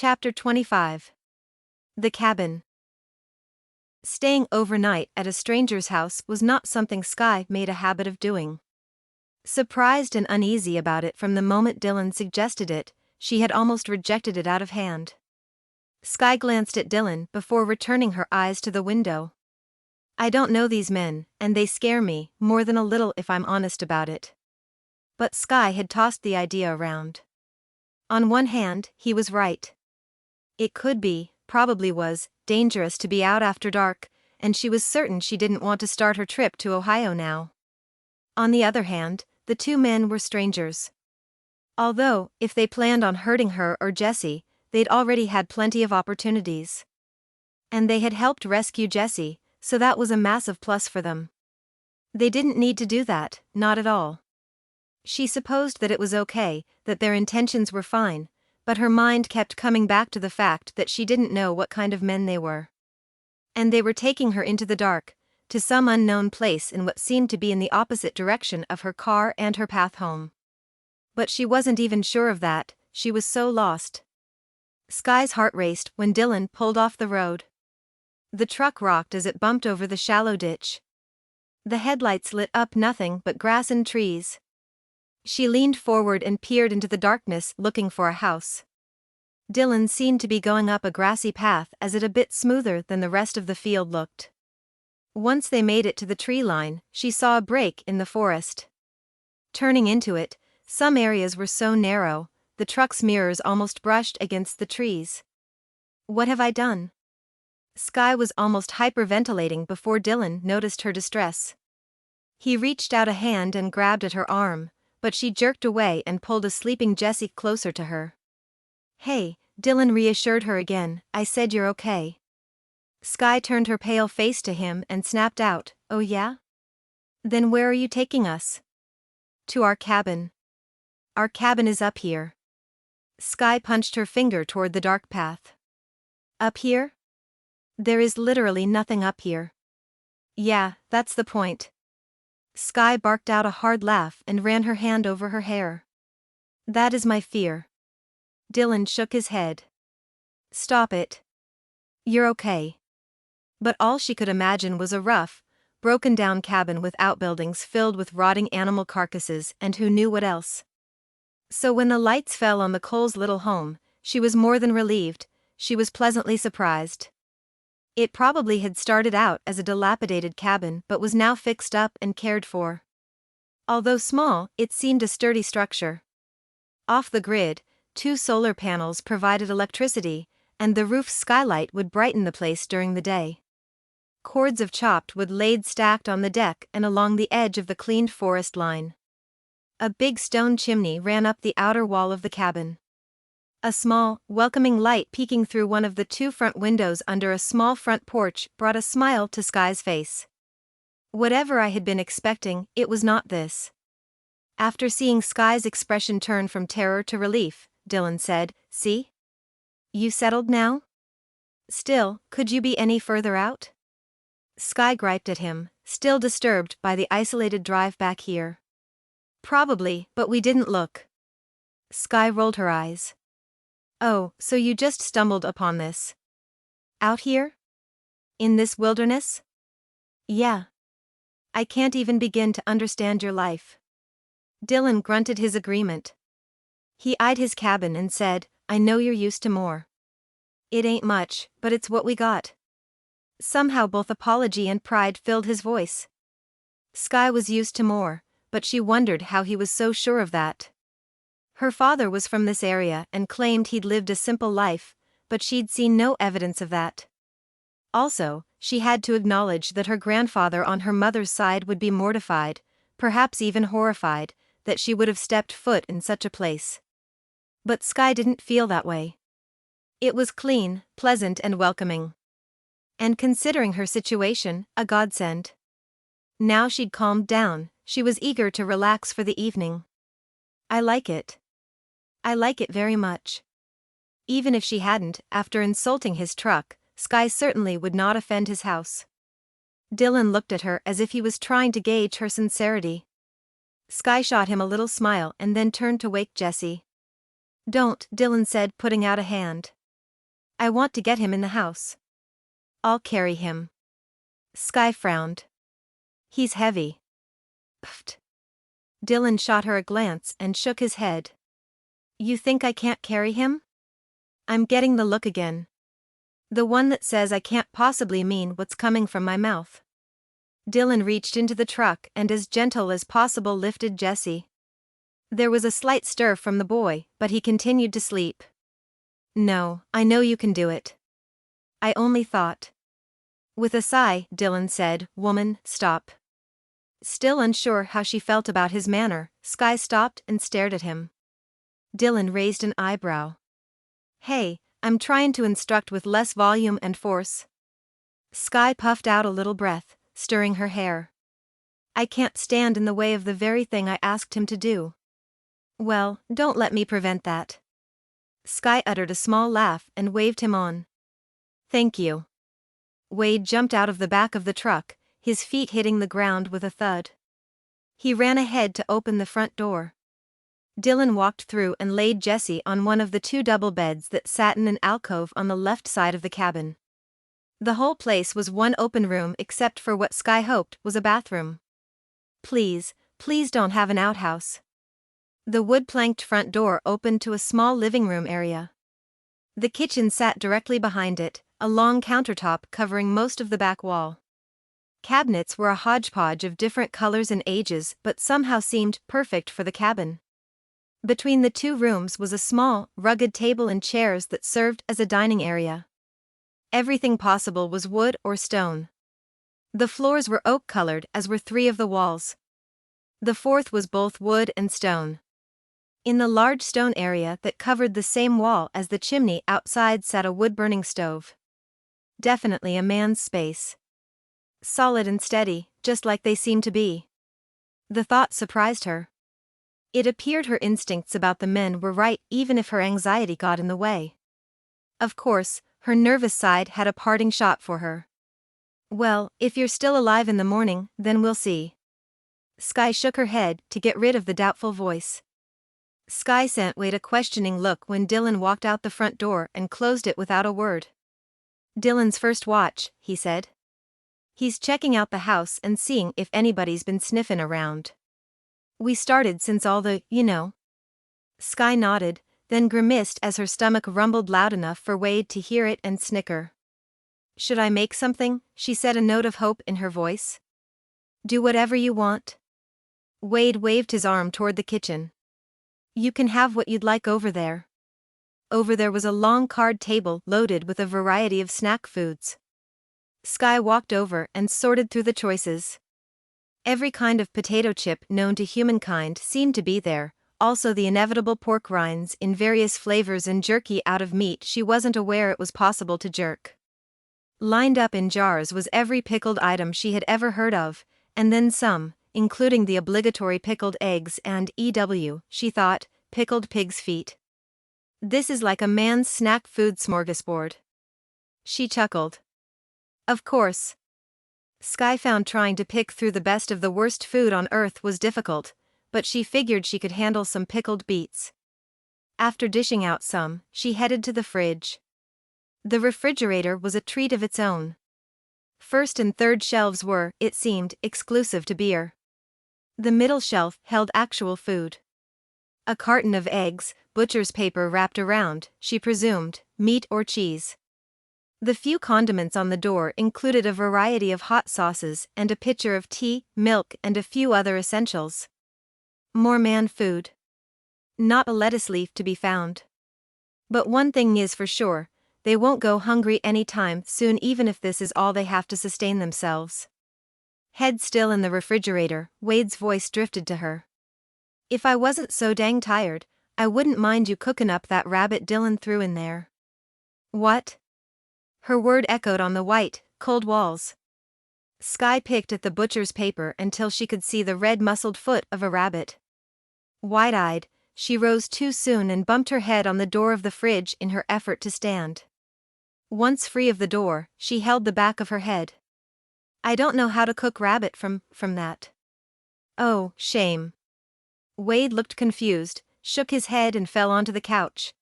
Chapter 25. The Cabin. Staying overnight at a stranger's house was not something Sky made a habit of doing. Surprised and uneasy about it from the moment Dylan suggested it, she had almost rejected it out of hand. Sky glanced at Dylan before returning her eyes to the window. I don't know these men, and they scare me, more than a little if I'm honest about it. But Sky had tossed the idea around. On one hand, he was right. It could be, probably was, dangerous to be out after dark, and she was certain she didn't want to start her trip to Ohio now. On the other hand, the two men were strangers. Although, if they planned on hurting her or Jesse, they'd already had plenty of opportunities. And they had helped rescue Jesse, so that was a massive plus for them. They didn't need to do that, not at all. She supposed that it was okay, that their intentions were fine, but her mind kept coming back to the fact that she didn't know what kind of men they were. And they were taking her into the dark, to some unknown place in what seemed to be in the opposite direction of her car and her path home. But she wasn't even sure of that, she was so lost. Sky's heart raced when Dylan pulled off the road. The truck rocked as it bumped over the shallow ditch. The headlights lit up nothing but grass and trees. She leaned forward and peered into the darkness looking for a house. Dylan seemed to be going up a grassy path as it a bit smoother than the rest of the field looked. Once they made it to the tree line, she saw a break in the forest. Turning into it, some areas were so narrow, the truck's mirrors almost brushed against the trees. What have I done? Sky was almost hyperventilating before Dylan noticed her distress. He reached out a hand and grabbed at her arm, but she jerked away and pulled a sleeping Jesse closer to her. Hey, Dylan reassured her again, I said you're okay. Sky turned her pale face to him and snapped out, oh yeah? Then where are you taking us? To our cabin. Our cabin is up here. Sky punched her finger toward the dark path. Up here? There is literally nothing up here. Yeah, that's the point. Sky barked out a hard laugh and ran her hand over her hair. That is my fear. Dylan shook his head. Stop it. You're okay. But all she could imagine was a rough, broken-down cabin with outbuildings filled with rotting animal carcasses and who knew what else. So when the lights fell on the Coles' little home, she was more than relieved, she was pleasantly surprised. It probably had started out as a dilapidated cabin but was now fixed up and cared for. Although small, it seemed a sturdy structure. Off the grid, 2 solar panels provided electricity, and the roof's skylight would brighten the place during the day. Cords of chopped wood laid stacked on the deck and along the edge of the cleaned forest line. A big stone chimney ran up the outer wall of the cabin. A small, welcoming light peeking through one of the 2 front windows under a small front porch brought a smile to Sky's face. Whatever I had been expecting, it was not this. After seeing Sky's expression turn from terror to relief, Dylan said, See? You settled now? Still, could you be any further out? Sky griped at him, still disturbed by the isolated drive back here. Probably, but we didn't look. Sky rolled her eyes. Oh, so you just stumbled upon this? Out here? In this wilderness? Yeah. I can't even begin to understand your life. Dylan grunted his agreement. He eyed his cabin and said, I know you're used to more. It ain't much, but it's what we got. Somehow both apology and pride filled his voice. Sky was used to more, but she wondered how he was so sure of that. Her father was from this area and claimed he'd lived a simple life, but she'd seen no evidence of that. Also, she had to acknowledge that her grandfather on her mother's side would be mortified, perhaps even horrified, that she would have stepped foot in such a place. But Sky didn't feel that way. It was clean, pleasant and welcoming. And considering her situation, a godsend. Now she'd calmed down, she was eager to relax for the evening. I like it. I like it very much. Even if she hadn't, after insulting his truck, Sky certainly would not offend his house. Dylan looked at her as if he was trying to gauge her sincerity. Sky shot him a little smile and then turned to wake Jesse. Don't, Dylan said, putting out a hand. I want to get him in the house. I'll carry him. Sky frowned. He's heavy. Pfft. Dylan shot her a glance and shook his head. You think I can't carry him? I'm getting the look again. The one that says I can't possibly mean what's coming from my mouth. Dylan reached into the truck and as gentle as possible lifted Jesse. There was a slight stir from the boy, but he continued to sleep. No, I know you can do it. I only thought. With a sigh, Dylan said, Woman, stop. Still unsure how she felt about his manner, Sky stopped and stared at him. Dylan raised an eyebrow. Hey, I'm trying to instruct with less volume and force. Sky puffed out a little breath, stirring her hair. I can't stand in the way of the very thing I asked him to do. Well, don't let me prevent that. Sky uttered a small laugh and waved him on. Thank you. Wade jumped out of the back of the truck, his feet hitting the ground with a thud. He ran ahead to open the front door. Dylan walked through and laid Jesse on one of the 2 double beds that sat in an alcove on the left side of the cabin. The whole place was one open room except for what Sky hoped was a bathroom. Please, please don't have an outhouse. The wood-planked front door opened to a small living room area. The kitchen sat directly behind it, a long countertop covering most of the back wall. Cabinets were a hodgepodge of different colors and ages but somehow seemed perfect for the cabin. Between the 2 rooms was a small, rugged table and chairs that served as a dining area. Everything possible was wood or stone. The floors were oak-colored as were 3 of the walls. The 4th was both wood and stone. In the large stone area that covered the same wall as the chimney outside sat a wood-burning stove. Definitely a man's space. Solid and steady, just like they seemed to be. The thought surprised her. It appeared her instincts about the men were right even if her anxiety got in the way. Of course, her nervous side had a parting shot for her. Well, if you're still alive in the morning, then we'll see. Sky shook her head to get rid of the doubtful voice. Sky sent Wade a questioning look when Dylan walked out the front door and closed it without a word. Dylan's first watch, he said. He's checking out the house and seeing if anybody's been sniffing around. We started since all the, Sky nodded, then grimaced as her stomach rumbled loud enough for Wade to hear it and snicker. Should I make something? She said, a note of hope in her voice. Do whatever you want. Wade waved his arm toward the kitchen. You can have what you'd like over there. Over there was a long card table loaded with a variety of snack foods. Sky walked over and sorted through the choices. Every kind of potato chip known to humankind seemed to be there, also the inevitable pork rinds in various flavors and jerky out of meat she wasn't aware it was possible to jerk. Lined up in jars was every pickled item she had ever heard of, and then some, including the obligatory pickled eggs and, she thought, pickled pig's feet. This is like a man's snack food smorgasbord. She chuckled. Of course. Sky found trying to pick through the best of the worst food on earth was difficult, but she figured she could handle some pickled beets. After dishing out some, she headed to the fridge. The refrigerator was a treat of its own. First and third shelves were, it seemed, exclusive to beer. The middle shelf held actual food. A carton of eggs, butcher's paper wrapped around, she presumed, meat or cheese. The few condiments on the door included a variety of hot sauces and a pitcher of tea, milk and a few other essentials. More man food. Not a lettuce leaf to be found. But one thing is for sure, they won't go hungry anytime soon even if this is all they have to sustain themselves. Head still in the refrigerator, Wade's voice drifted to her. If I wasn't so dang tired, I wouldn't mind you cooking up that rabbit Dylan threw in there. What? Her word echoed on the white, cold walls. Sky picked at the butcher's paper until she could see the red muscled foot of a rabbit. Wide-eyed, she rose too soon and bumped her head on the door of the fridge in her effort to stand. Once free of the door, she held the back of her head. I don't know how to cook rabbit from that. Oh, shame. Wade looked confused, shook his head and fell onto the couch.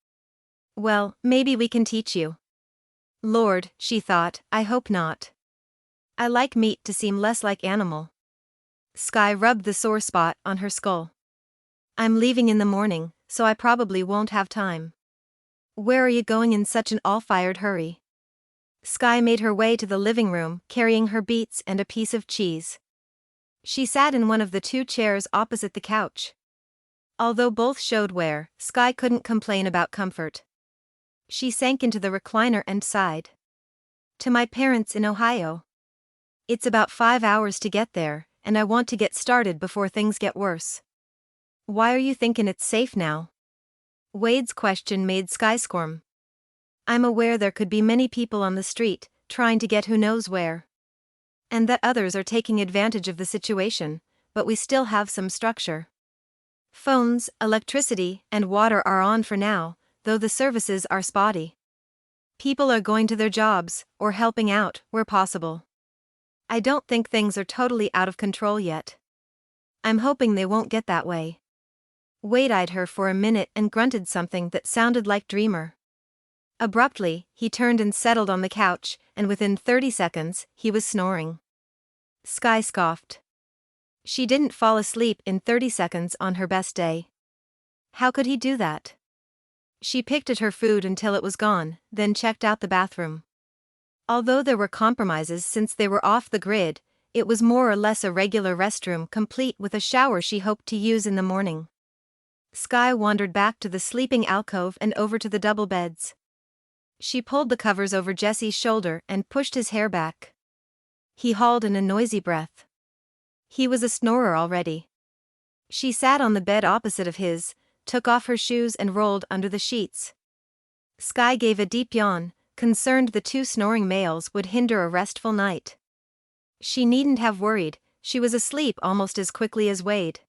Well, maybe we can teach you. Lord, she thought, I hope not. I like meat to seem less like animal. Sky rubbed the sore spot on her skull. I'm leaving in the morning, so I probably won't have time. Where are you going in such an all-fired hurry? Sky made her way to the living room, carrying her beets and a piece of cheese. She sat in one of the two chairs opposite the couch. Although both showed wear, Sky couldn't complain about comfort. She sank into the recliner and sighed. To my parents in Ohio. It's about 5 hours to get there, and I want to get started before things get worse. Why are you thinking it's safe now? Wade's question made Sky squirm. I'm aware there could be many people on the street, trying to get who knows where. And that others are taking advantage of the situation, but we still have some structure. Phones, electricity, and water are on for now, though the services are spotty. People are going to their jobs, or helping out, where possible. I don't think things are totally out of control yet. I'm hoping they won't get that way. Wade eyed her for a minute and grunted something that sounded like Dreamer. Abruptly, he turned and settled on the couch, and within 30 seconds, he was snoring. Sky scoffed. She didn't fall asleep in 30 seconds on her best day. How could he do that? She picked at her food until it was gone, then checked out the bathroom. Although there were compromises since they were off the grid, it was more or less a regular restroom complete with a shower she hoped to use in the morning. Sky wandered back to the sleeping alcove and over to the double beds. She pulled the covers over Jesse's shoulder and pushed his hair back. He hauled in a noisy breath. He was a snorer already. She sat on the bed opposite of his, took off her shoes and rolled under the sheets. Sky gave a deep yawn, concerned the two snoring males would hinder a restful night. She needn't have worried, she was asleep almost as quickly as Wade.